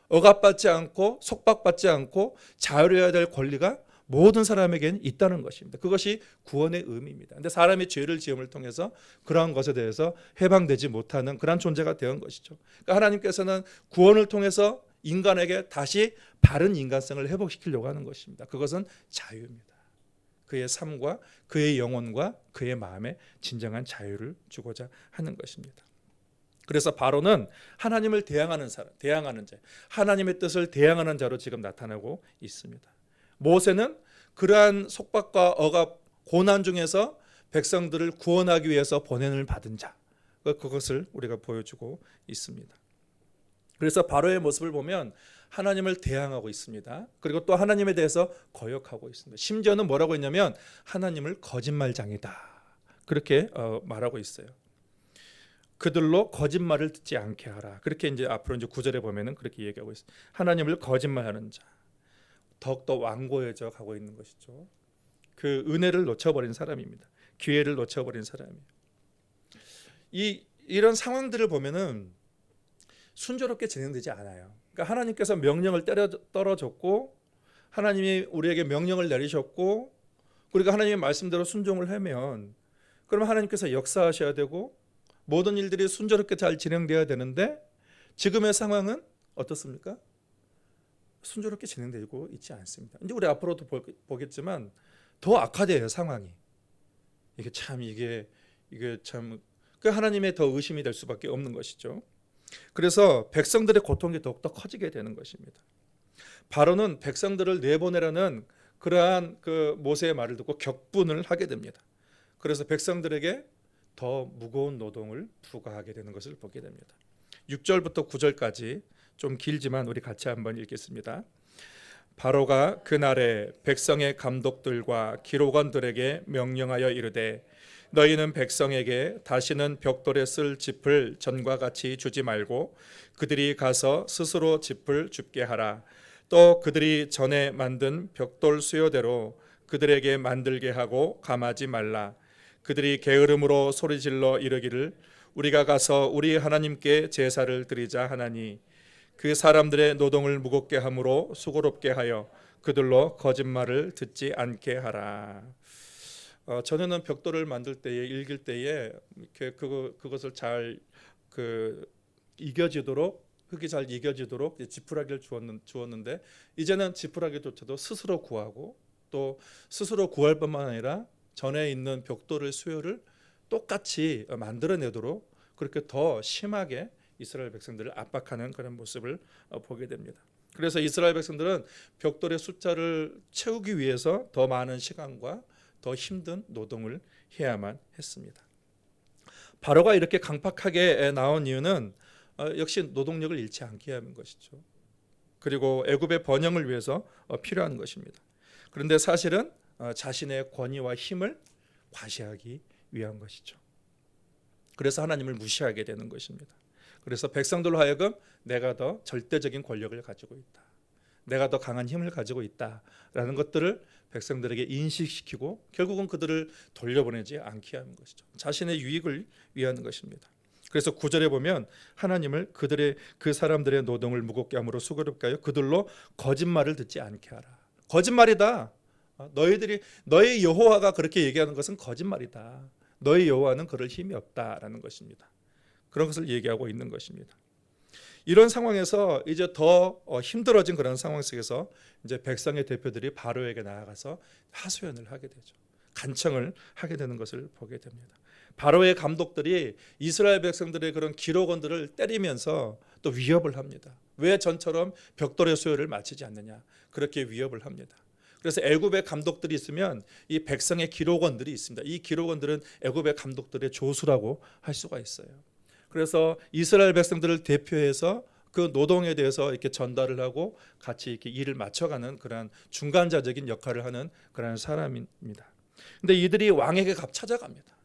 억압받지 않고 속박받지 않고 자유로워야 될 권리가 모든 사람에게는 있다는 것입니다. 그것이 구원의 의미입니다. 그런데 사람이 죄를 지음을 통해서 그러한 것에 대해서 해방되지 못하는 그런 존재가 된 것이죠. 그러니까 하나님께서는 구원을 통해서 인간에게 다시 바른 인간성을 회복시키려고 하는 것입니다. 그것은 자유입니다. 그의 삶과 그의 영혼과 그의 마음에 진정한 자유를 주고자 하는 것입니다. 그래서 바로는 하나님을 대항하는 자, 하나님의 뜻을 대항하는 자로 지금 나타나고 있습니다. 모세는 그러한 속박과 억압, 고난 중에서 백성들을 구원하기 위해서 보냄을 받은 자, 그것을 우리가 보여주고 있습니다. 그래서 바로의 모습을 보면 하나님을 대항하고 있습니다. 그리고 또 하나님에 대해서 거역하고 있습니다. 심지어는 뭐라고 했냐면 하나님을 거짓말장이다, 그렇게 말하고 있어요. 그들로 거짓말을 듣지 않게 하라. 그렇게 이제 앞으로 이제 9절에 보면은 그렇게 얘기하고 있어요. 하나님을 거짓말하는 자, 더욱더 완고해져 가고 있는 것이죠. 그 은혜를 놓쳐버린 사람입니다. 기회를 놓쳐버린 사람이에요. 이런 상황들을 보면은 순조롭게 진행되지 않아요. 그러니까 하나님께서 명령을 떨어졌고, 하나님이 우리에게 명령을 내리셨고, 우리가 하나님의 말씀대로 순종을 하면 그러면 하나님께서 역사하셔야 되고 모든 일들이 순조롭게 잘 진행돼야 되는데, 지금의 상황은 어떻습니까? 순조롭게 진행되고 있지 않습니다. 이제 우리 앞으로도 보겠지만 더 악화돼요, 상황이. 이게 참 그 하나님의 더 의심이 될 수밖에 없는 것이죠. 그래서 백성들의 고통이 더욱더 커지게 되는 것입니다. 바로는 백성들을 내보내라는 그러한 그 모세의 말을 듣고 격분을 하게 됩니다. 그래서 백성들에게 더 무거운 노동을 부과하게 되는 것을 보게 됩니다. 6절부터 9절까지 좀 길지만 우리 같이 한번 읽겠습니다. 바로가 그날에 백성의 감독들과 기록원들에게 명령하여 이르되, 너희는 백성에게 다시는 벽돌에 쓸 짚을 전과 같이 주지 말고 그들이 가서 스스로 짚을 줍게 하라. 또 그들이 전에 만든 벽돌 수요대로 그들에게 만들게 하고 감하지 말라. 그들이 게으름으로 소리질러 이르기를 우리가 가서 우리 하나님께 제사를 드리자 하나니, 그 사람들의 노동을 무겁게 함으로 수고롭게 하여 그들로 거짓말을 듣지 않게 하라. 전에는 벽돌을 만들 때에, 읽을 때에 이렇게 그것을 잘 이겨지도록, 흙이 잘 이겨지도록 지푸라기를 주었는데, 이제는 지푸라기조차도 스스로 구하고, 또 스스로 구할 뿐만 아니라 전에 있는 벽돌의 수요를 똑같이 만들어내도록 그렇게 더 심하게 이스라엘 백성들을 압박하는 그런 모습을 보게 됩니다. 그래서 이스라엘 백성들은 벽돌의 숫자를 채우기 위해서 더 많은 시간과 더 힘든 노동을 해야만 했습니다. 바로가 이렇게 강팍하게 나온 이유는 역시 노동력을 잃지 않게 하는 것이죠. 그리고 애굽의 번영을 위해서 필요한 것입니다. 그런데 사실은 자신의 권위와 힘을 과시하기 위한 것이죠. 그래서 하나님을 무시하게 되는 것입니다. 그래서 백성들로 하여금 내가 더 절대적인 권력을 가지고 있다, 내가 더 강한 힘을 가지고 있다라는 것들을 백성들에게 인식시키고 결국은 그들을 돌려보내지 않게 하는 것이죠. 자신의 유익을 위한 것입니다. 그래서 9절에 보면 하나님을 그 사람들의 노동을 무겁게 함으로 수고롭게 하여 그들로 거짓말을 듣지 않게 하라. 거짓말이다. 너희 여호와가 그렇게 얘기하는 것은 거짓말이다. 너희 여호와는 그럴 힘이 없다라는 것입니다. 그런 것을 얘기하고 있는 것입니다. 이런 상황에서 이제 더 힘들어진 그런 상황 속에서 이제 백성의 대표들이 바로에게 나아가서 하소연을 하게 되죠. 간청을 하게 되는 것을 보게 됩니다. 바로의 감독들이 이스라엘 백성들의 그런 기록원들을 때리면서 또 위협을 합니다. 왜 전처럼 벽돌의 수요를 마치지 않느냐, 그렇게 위협을 합니다. 그래서 애굽의 감독들이 있으면 이 백성의 기록원들이 있습니다. 이 기록원들은 애굽의 감독들의 조수라고 할 수가 있어요. 그래서 이스라엘 백성들을 대표해서 그 노동에 대해서 이렇게 전달을 하고 같이 이렇게 일을 맞춰가는 그런 중간자적인 역할을 하는 그런 사람입니다. 근데 이들이 왕에게 찾아갑니다.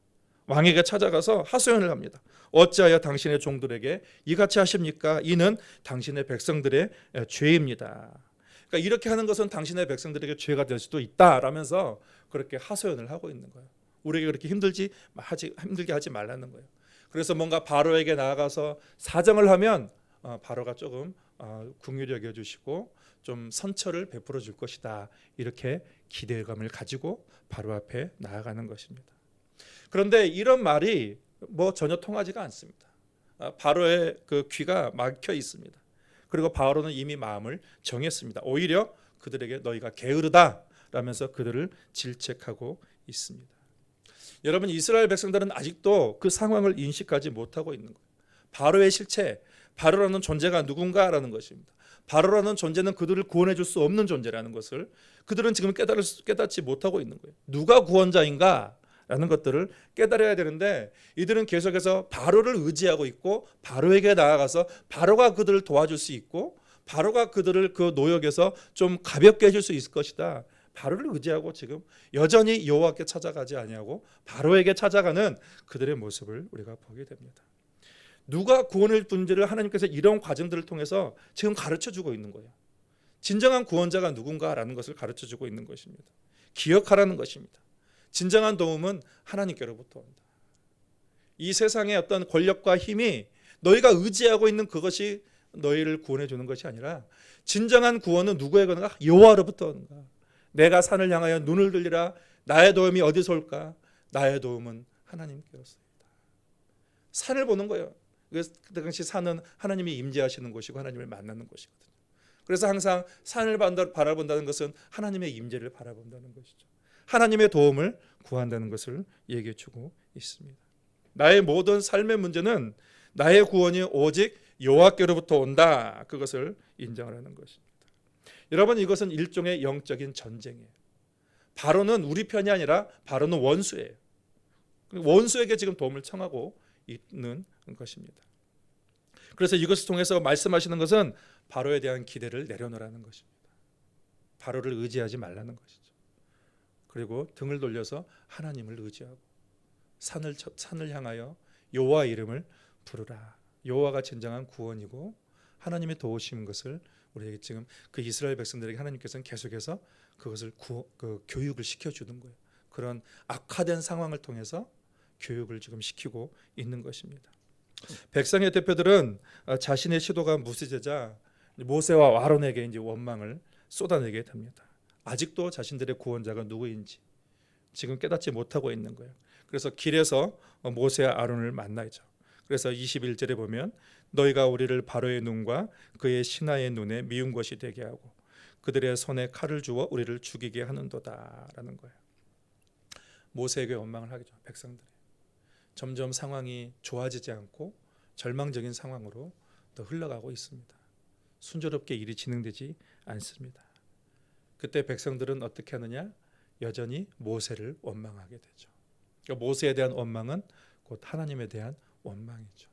왕에게 찾아가서 하소연을 합니다. 어찌하여 당신의 종들에게 이같이 하십니까? 이는 당신의 백성들의 죄입니다. 그러니까 이렇게 하는 것은 당신의 백성들에게 죄가 될 수도 있다라면서 그렇게 하소연을 하고 있는 거예요. 우리에게 그렇게 힘들게 하지 말라는 거예요. 그래서 뭔가 바로에게 나아가서 사정을 하면 바로가 조금 긍휼히 여겨주시고 좀 선처를 베풀어 줄 것이다, 이렇게 기대감을 가지고 바로 앞에 나아가는 것입니다. 그런데 이런 말이 전혀 통하지가 않습니다. 바로의 그 귀가 막혀 있습니다. 그리고 바로는 이미 마음을 정했습니다. 오히려 그들에게 너희가 게으르다라면서 그들을 질책하고 있습니다. 여러분, 이스라엘 백성들은 아직도 그 상황을 인식하지 못하고 있는 거예요. 바로의 실체, 바로라는 존재가 누군가라는 것입니다. 바로라는 존재는 그들을 구원해 줄 수 없는 존재라는 것을 그들은 지금 깨닫지 못하고 있는 거예요. 누가 구원자인가 라는 것들을 깨달아야 되는데 이들은 계속해서 바로를 의지하고 있고 바로에게 나아가서 바로가 그들을 도와줄 수 있고 바로가 그들을 그 노역에서 좀 가볍게 해줄 수 있을 것이다. 바로를 의지하고 지금 여전히 여호와께 찾아가지 아니하고 바로에게 찾아가는 그들의 모습을 우리가 보게 됩니다. 누가 구원을 분지를 하나님께서 이런 과정들을 통해서 지금 가르쳐주고 있는 거예요. 진정한 구원자가 누군가라는 것을 가르쳐주고 있는 것입니다. 기억하라는 것입니다. 진정한 도움은 하나님께로부터 온다. 이 세상의 어떤 권력과 힘이 너희가 의지하고 있는 그것이 너희를 구원해 주는 것이 아니라 진정한 구원은 누구에게 오는가? 여호와로부터 오는가? 내가 산을 향하여 눈을 들리라. 나의 도움이 어디서 올까? 나의 도움은 하나님께로서이다. 산을 보는 거예요. 그 당시 산은 하나님이 임재하시는 곳이고 하나님을 만나는 곳이거든요. 그래서 항상 산을 바라본다는 것은 하나님의 임재를 바라본다는 것이죠. 하나님의 도움을 구한다는 것을 얘기해 주고 있습니다. 나의 모든 삶의 문제는 나의 구원이 오직 여호와께로부터 온다. 그것을 인정을 하는 것입니다. 여러분, 이것은 일종의 영적인 전쟁이에요. 바로는 우리 편이 아니라 바로는 원수예요. 원수에게 지금 도움을 청하고 있는 것입니다. 그래서 이것을 통해서 말씀하시는 것은 바로에 대한 기대를 내려놓으라는 것입니다. 바로를 의지하지 말라는 것이죠. 그리고 등을 돌려서 하나님을 의지하고 산을 향하여 여호와 이름을 부르라. 여호와가 진정한 구원이고 하나님의 도우신 것을 우리에게 지금 그 이스라엘 백성들에게 하나님께서는 계속해서 그것을 교육을 시켜주는 거예요. 그런 악화된 상황을 통해서 교육을 지금 시키고 있는 것입니다. 백성의 대표들은 자신의 시도가 무시되자 모세와 아론에게 이제 원망을 쏟아내게 됩니다. 아직도 자신들의 구원자가 누구인지 지금 깨닫지 못하고 있는 거예요. 그래서 길에서 모세와 아론을 만나죠. 그래서 21절에 보면 너희가 우리를 바로의 눈과 그의 신하의 눈에 미운 것이 되게 하고 그들의 손에 칼을 주어 우리를 죽이게 하는도다라는 거예요. 모세에게 원망을 하겠죠. 백성들이 점점 상황이 좋아지지 않고 절망적인 상황으로 더 흘러가고 있습니다. 순조롭게 일이 진행되지 않습니다. 그때 백성들은 어떻게 하느냐? 여전히 모세를 원망하게 되죠. 그러니까 모세에 대한 원망은 곧 하나님에 대한 원망이죠.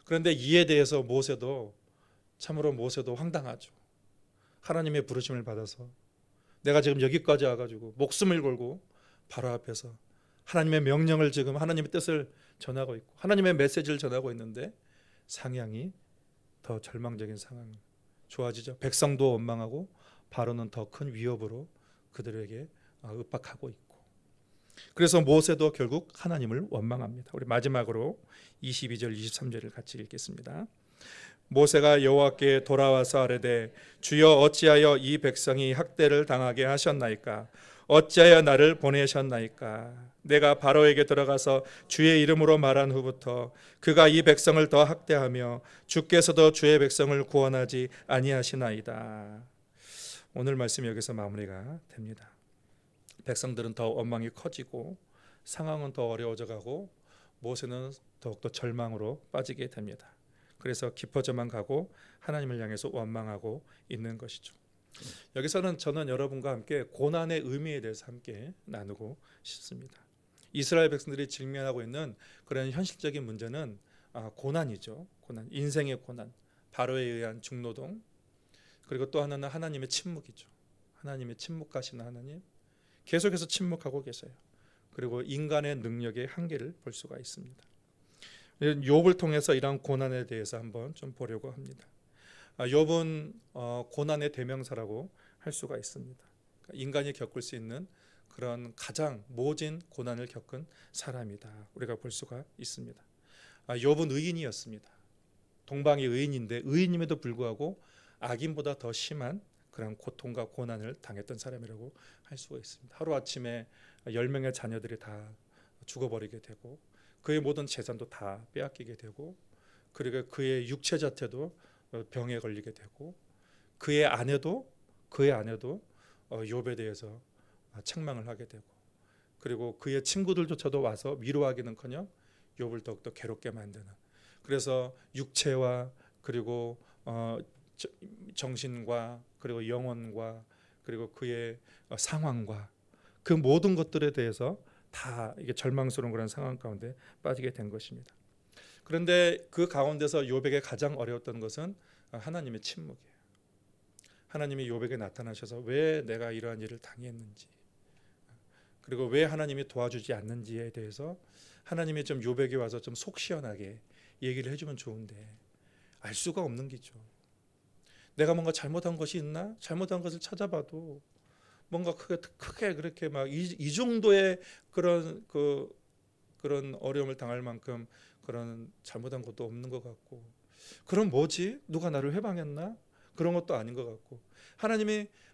그런데 이에 대해서 모세도 황당하죠. 하나님의 부르심을 받아서 내가 지금 여기까지 와가지고 목숨을 걸고 바로 앞에서 하나님의 명령을 지금 하나님의 뜻을 전하고 있고 하나님의 메시지를 전하고 있는데 상향이 더 절망적인 상황 좋아지죠. 백성도 원망하고 바로는 더 큰 위협으로 그들에게 윽박하고 있고 그래서 모세도 결국 하나님을 원망합니다. 우리 마지막으로 22절 23절을 같이 읽겠습니다. 모세가 여호와께 돌아와서 아뢰되 주여 어찌하여 이 백성이 학대를 당하게 하셨나이까 어찌하여 나를 보내셨나이까 내가 바로에게 들어가서 주의 이름으로 말한 후부터 그가 이 백성을 더 학대하며 주께서도 주의 백성을 구원하지 아니하시나이다. 오늘 말씀이 여기서 마무리가 됩니다. 백성들은 더 원망이 커지고 상황은 더 어려워져 가고 모세는 더욱더 절망으로 빠지게 됩니다. 그래서 깊어져만 가고 하나님을 향해서 원망하고 있는 것이죠. 여기서는 저는 여러분과 함께 고난의 의미에 대해서 함께 나누고 싶습니다. 이스라엘 백성들이 직면하고 있는 그런 현실적인 문제는 고난이죠. 고난, 인생의 고난, 바로에 의한 중노동, 그리고 또 하나는 하나님의 침묵이죠. 하나님의 침묵하시는 하나님, 계속해서 침묵하고 계세요. 그리고 인간의 능력의 한계를 볼 수가 있습니다. 욥을 통해서 이러한 고난에 대해서 한번 좀 보려고 합니다. 욥은 고난의 대명사라고 할 수가 있습니다. 인간이 겪을 수 있는 그런 가장 모진 고난을 겪은 사람이다. 우리가 볼 수가 있습니다. 욥은 의인이었습니다. 동방의 의인인데 의인임에도 불구하고 악인보다 더 심한 그런 고통과 고난을 당했던 사람이라고 할 수가 있습니다. 하루아침에 10명의 자녀들이 다 죽어버리게 되고 그의 모든 재산도 다 빼앗기게 되고 그리고 그의 육체 자체도 병에 걸리게 되고 그의 아내도 욥에 대해서 책망을 하게 되고 그리고 그의 친구들조차도 와서 위로하기는커녕 욥을 더욱더 괴롭게 만드는 그래서 육체와 그리고 정신과 그리고 영혼과 그리고 그의 상황과 그 모든 것들에 대해서 다 이게 절망스러운 그런 상황 가운데 빠지게 된 것입니다. 그런데 그 가운데서 욥에게 가장 어려웠던 것은 하나님의 침묵이에요. 하나님이 욥에게 나타나셔서 왜 내가 이러한 일을 당했는지, 그리고 왜 하나님이 도와주지 않는지에 대해서 하나님이 좀 욥에게 와서 좀 속 시원하게 얘기를 해주면 좋은데 알 수가 없는 기죠. 내가 뭔가 잘못한 것이 있나? 잘못한 것을 찾아봐도 뭔가 크게 그렇게 막 이 정도의 그런 어려움을 당할 만큼 그런 잘못한 것도 없는 것 같고, 그럼 뭐지? 누가 나를 회방했나? 그런 것도 아닌 것 같고,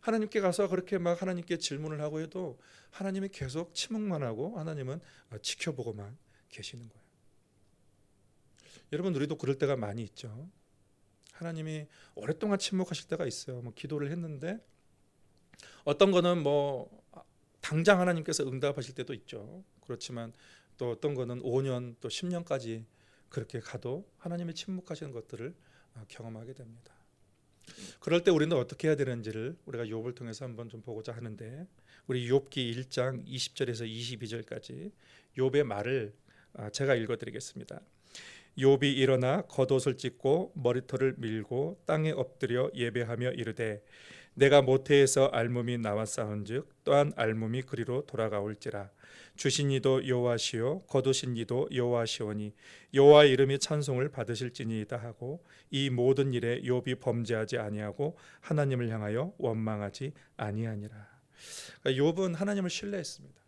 하나님께 가서 그렇게 막 하나님께 질문을 하고 해도 하나님이 계속 침묵만 하고 하나님은 지켜보고만 계시는 거예요. 여러분, 우리도 그럴 때가 많이 있죠. 하나님이 오랫동안 침묵하실 때가 있어요. 뭐 기도를 했는데 어떤 거는 뭐 당장 하나님께서 응답하실 때도 있죠. 그렇지만 또 어떤 거는 5년 또 10년까지 그렇게 가도 하나님의 침묵하시는 것들을 경험하게 됩니다. 그럴 때 우리는 어떻게 해야 되는지를 우리가 욥을 통해서 한번 좀 보고자 하는데, 우리 욥기 1장 20절에서 22절까지 욥의 말을 제가 읽어드리겠습니다. 욥이 일어나 겉옷을 찢고 머리털을 밀고 땅에 엎드려 예배하며 이르되 내가 모태에서 알몸이 나왔사온즉 또한 알몸이 그리로 돌아가올지라. 주신 이도 여호와시요 거두신 이도 여호와시오니 여호와의 이름이 찬송을 받으실지니이다 하고 이 모든 일에 욥이 범죄하지 아니하고 하나님을 향하여 원망하지 아니하니라. 그러니까 욥은 하나님을 신뢰했습니다.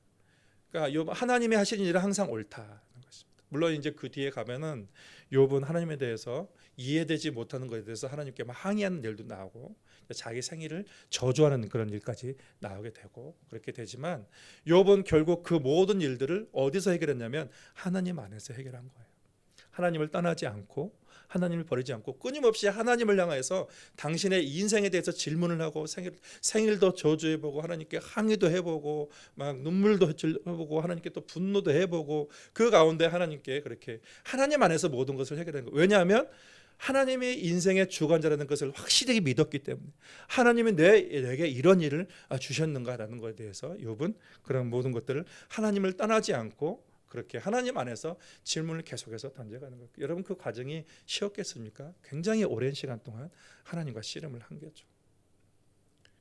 그러니까 욥 하나님이 하시는 일은 항상 옳다는 것입니다. 물론 이제 그 뒤에 가면은 욥은 하나님에 대해서 이해되지 못하는 것에 대해서 하나님께 막 항의하는 일도 나오고 자기 생일을 저주하는 그런 일까지 나오게 되고 그렇게 되지만, 욥은 결국 그 모든 일들을 어디서 해결했냐면 하나님 안에서 해결한 거예요. 하나님을 떠나지 않고 하나님을 버리지 않고 끊임없이 하나님을 향해서 당신의 인생에 대해서 질문을 하고 생일도 저주해보고 하나님께 항의도 해보고 막 눈물도 해보고 하나님께 또 분노도 해보고 그 가운데 하나님께 그렇게 하나님 안에서 모든 것을 해결한 거예요. 왜냐하면 하나님이 인생의 주관자라는 것을 확실히 믿었기 때문에, 하나님이 내게 이런 일을 주셨는가라는 것에 대해서 욥은 그런 모든 것들을 하나님을 떠나지 않고 그렇게 하나님 안에서 질문을 계속해서 던져가는 거예요. 여러분, 그 과정이 쉬웠겠습니까? 굉장히 오랜 시간 동안 하나님과 씨름을 한 거죠.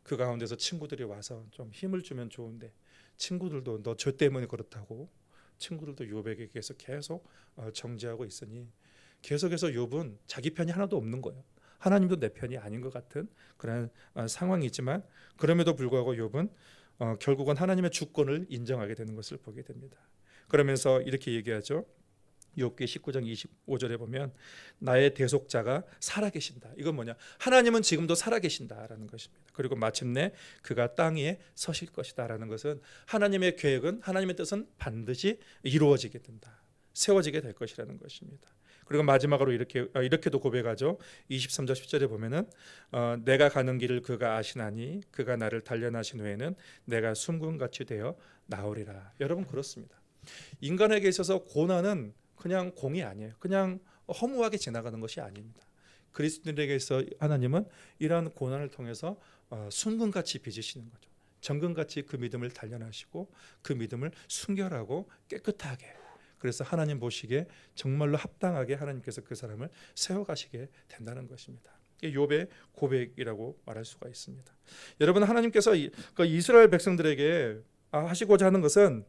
그 가운데서 친구들이 와서 좀 힘을 주면 좋은데, 친구들도 너 죄 때문에 그렇다고, 친구들도 욥에게 계속 정죄하고 있으니 계속해서 욥은 자기 편이 하나도 없는 거예요. 하나님도 내 편이 아닌 것 같은 그런 상황이지만, 그럼에도 불구하고 욥은 결국은 하나님의 주권을 인정하게 되는 것을 보게 됩니다. 그러면서 이렇게 얘기하죠. 욥기 19장 25절에 보면 나의 대속자가 살아계신다. 이건 뭐냐? 하나님은 지금도 살아계신다라는 것입니다. 그리고 마침내 그가 땅 위에 서실 것이다라는 것은 하나님의 계획은, 하나님의 뜻은 반드시 이루어지게 된다. 세워지게 될 것이라는 것입니다. 그리고 마지막으로 이렇게도 고백하죠. 23절 10절에 보면은 내가 가는 길을 그가 아시나니 그가 나를 단련하신 후에는 내가 숨군같이 되어 나오리라. 여러분, 그렇습니다. 인간에게 있어서 고난은 그냥 공이 아니에요. 그냥 허무하게 지나가는 것이 아닙니다. 그리스도인에게 있어 하나님은 이러한 고난을 통해서 순금같이 빚으시는 거죠. 정금같이 그 믿음을 단련하시고 그 믿음을 순결하고 깨끗하게, 그래서 하나님 보시기에 정말로 합당하게 하나님께서 그 사람을 세워가시게 된다는 것입니다. 이게 욥의 고백이라고 말할 수가 있습니다. 여러분, 하나님께서 이스라엘 백성들에게 하시고자 하는 것은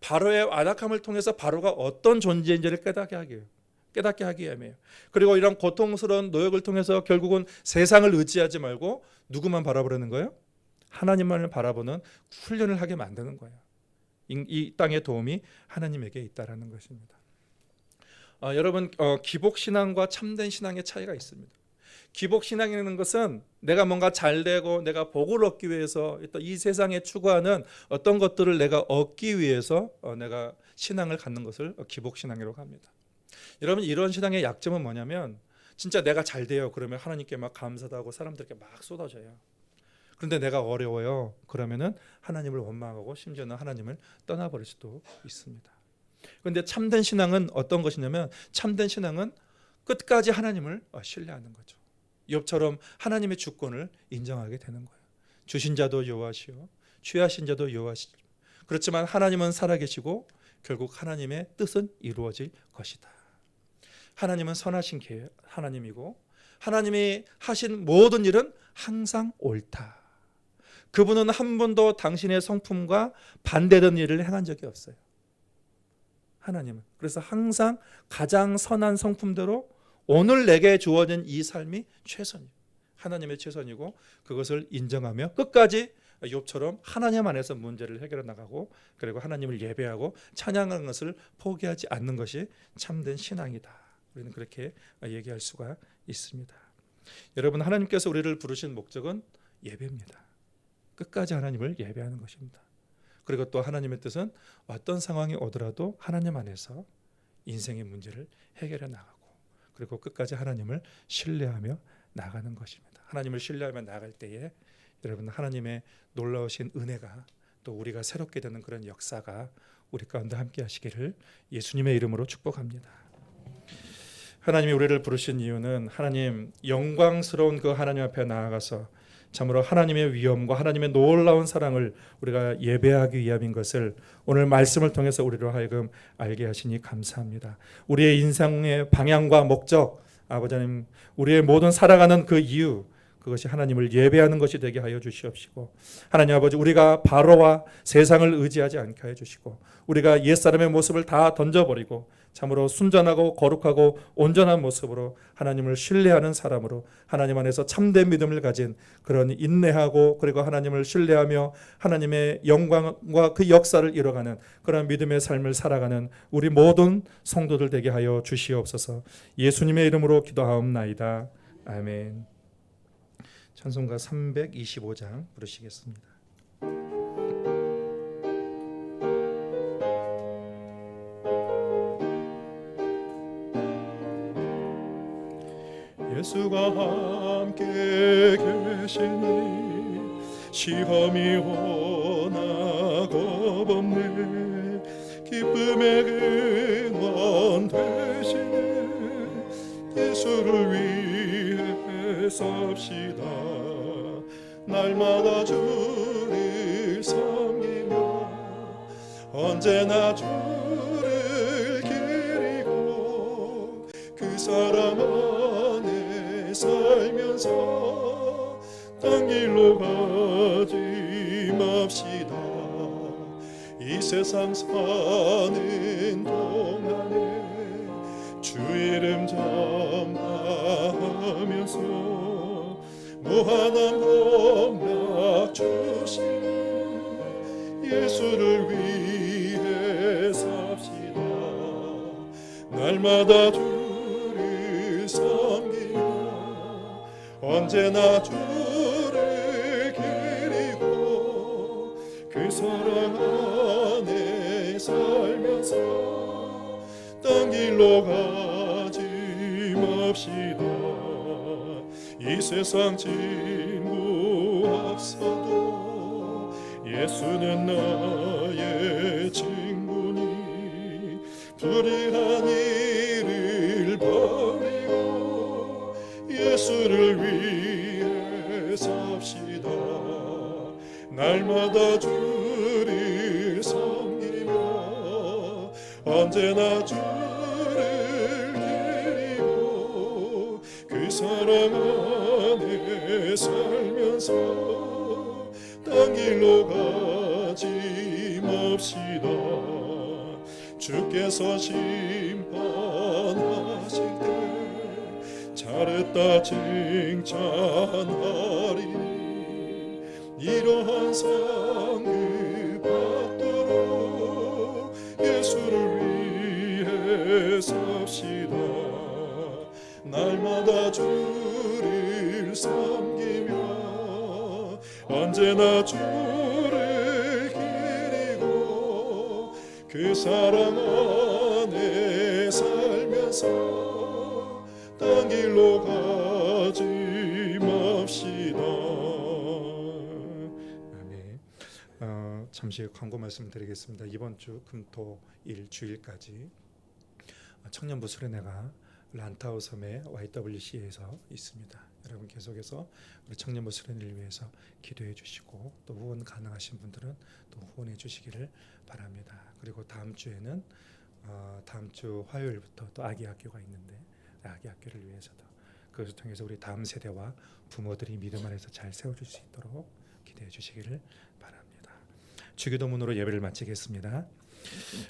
바로의 완악함을 통해서 바로가 어떤 존재인지를 깨닫게 하기 위함이에요. 그리고 이런 고통스러운 노역을 통해서 결국은 세상을 의지하지 말고 누구만 바라보려는 거예요? 하나님만을 바라보는 훈련을 하게 만드는 거예요. 이 땅의 도움이 하나님에게 있다라는 것입니다. 여러분, 기복신앙과 참된 신앙의 차이가 있습니다. 기복신앙이라는 것은 내가 뭔가 잘되고 내가 복을 얻기 위해서 이 세상에 추구하는 어떤 것들을 내가 얻기 위해서 내가 신앙을 갖는 것을 기복신앙이라고 합니다. 여러분, 이런 신앙의 약점은 뭐냐면 진짜 내가 잘돼요. 그러면 하나님께 막 감사도 하고 사람들에게 막 쏟아져요. 그런데 내가 어려워요. 그러면은 하나님을 원망하고 심지어는 하나님을 떠나버릴 수도 있습니다. 그런데 참된 신앙은 어떤 것이냐면, 참된 신앙은 끝까지 하나님을 신뢰하는 거죠. 욥처럼 하나님의 주권을 인정하게 되는 거예요. 주신 자도 여호와시요 취하신 자도 여호와시죠. 그렇지만 하나님은 살아계시고 결국 하나님의 뜻은 이루어질 것이다. 하나님은 선하신 하나님이고 하나님이 하신 모든 일은 항상 옳다. 그분은 한 번도 당신의 성품과 반대되는 일을 행한 적이 없어요. 하나님은. 그래서 항상 가장 선한 성품대로 오늘 내게 주어진 이 삶이 최선이에요. 하나님의 최선이고 그것을 인정하며 끝까지 욥처럼 하나님 안에서 문제를 해결해 나가고 그리고 하나님을 예배하고 찬양하는 것을 포기하지 않는 것이 참된 신앙이다. 우리는 그렇게 얘기할 수가 있습니다. 여러분, 하나님께서 우리를 부르신 목적은 예배입니다. 끝까지 하나님을 예배하는 것입니다. 그리고 또 하나님의 뜻은 어떤 상황이 오더라도 하나님 안에서 인생의 문제를 해결해 나가고 그리고 끝까지 하나님을 신뢰하며 나가는 것입니다. 하나님을 신뢰하며 나갈 때에 여러분, 하나님의 놀라우신 은혜가 또 우리가 새롭게 되는 그런 역사가 우리 가운데 함께 하시기를 예수님의 이름으로 축복합니다. 하나님이 우리를 부르신 이유는 하나님 영광스러운 그 하나님 앞에 나아가서 참으로 하나님의 위엄과 하나님의 놀라운 사랑을 우리가 예배하기 위함인 것을 오늘 말씀을 통해서 우리로 하여금 알게 하시니 감사합니다. 우리의 인생의 방향과 목적, 아버지 하나님, 우리의 모든 살아가는 그 이유, 그것이 하나님을 예배하는 것이 되게 하여 주시옵시고, 하나님 아버지, 우리가 바로와 세상을 의지하지 않게 하여 주시고, 우리가 옛사람의 모습을 다 던져버리고 참으로 순전하고 거룩하고 온전한 모습으로 하나님을 신뢰하는 사람으로 하나님 안에서 참된 믿음을 가진 그런 인내하고 그리고 하나님을 신뢰하며 하나님의 영광과 그 역사를 이뤄가는 그런 믿음의 삶을 살아가는 우리 모든 성도들 되게 하여 주시옵소서. 예수님의 이름으로 기도하옵나이다. 아멘. 찬송가 325장 부르시겠습니다. 예수가 함께 계시니 시험이 오나 겁없네. 기쁨의 근원 되시네. 예수를 위해 섭시다. 날마다 주를 섬기며 언제나 주를 기리고 그 사랑 안에 살면서 딴 길로 가지 맙시다. 이 세상 사는 동안에 주 이름 전파하면서 무한한 복락 주시는 예수를 위해 삽시다. 날마다 주를 섬기며 언제나 주를 기리고 그 사랑 안에 살면서 딴 길로 가지 맙시다. 이 세상 친구 앞서도 예수는 나의 친구니 불의한 일을 버리고 예수를 위해 삽시다. 날마다 주를 섬기며 언제나 주를 기리고 그 사랑 안에 살면서 딴 길로 가지 맙시다. 주께서 심판하실 때 잘했다 칭찬하리니 이러한 상급 받도록 예수를 위해 삽시다. 날마다 주를 섬기며 언제나 주를 기리고 그 사랑 안에 살면서 딴 길로 가지 맙시다. 아멘. 잠시 광고 말씀드리겠습니다. 이번 주 금토일 주일까지 청년부 수련회가 란타우 섬의 YWCA에서 있습니다. 여러분 계속해서 우리 청년 모슬린을 위해서 기도해 주시고 또 후원 가능하신 분들은 또 후원해 주시기를 바랍니다. 그리고 다음 주에는 다음 주 화요일부터 또 아기 학교가 있는데 아기 학교를 위해서도 그것을 통해서 우리 다음 세대와 부모들이 믿음 안에서 잘 세워줄 수 있도록 기도해 주시기를 바랍니다. 주기도문으로 예배를 마치겠습니다.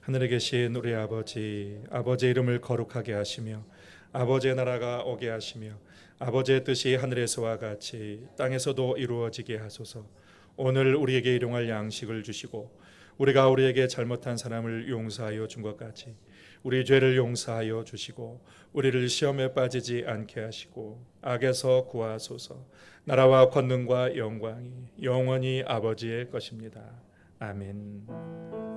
하늘에 계신 우리 아버지, 아버지의 이름을 거룩하게 하시며 아버지의 나라가 오게 하시며 아버지의 뜻이 하늘에서와 같이 땅에서도 이루어지게 하소서. 오늘 우리에게 일용할 양식을 주시고 우리가 우리에게 잘못한 사람을 용서하여 준 것 같이 우리 죄를 용서하여 주시고 우리를 시험에 빠지지 않게 하시고 악에서 구하소서. 나라와 권능과 영광이 영원히 아버지의 것입니다. 아멘.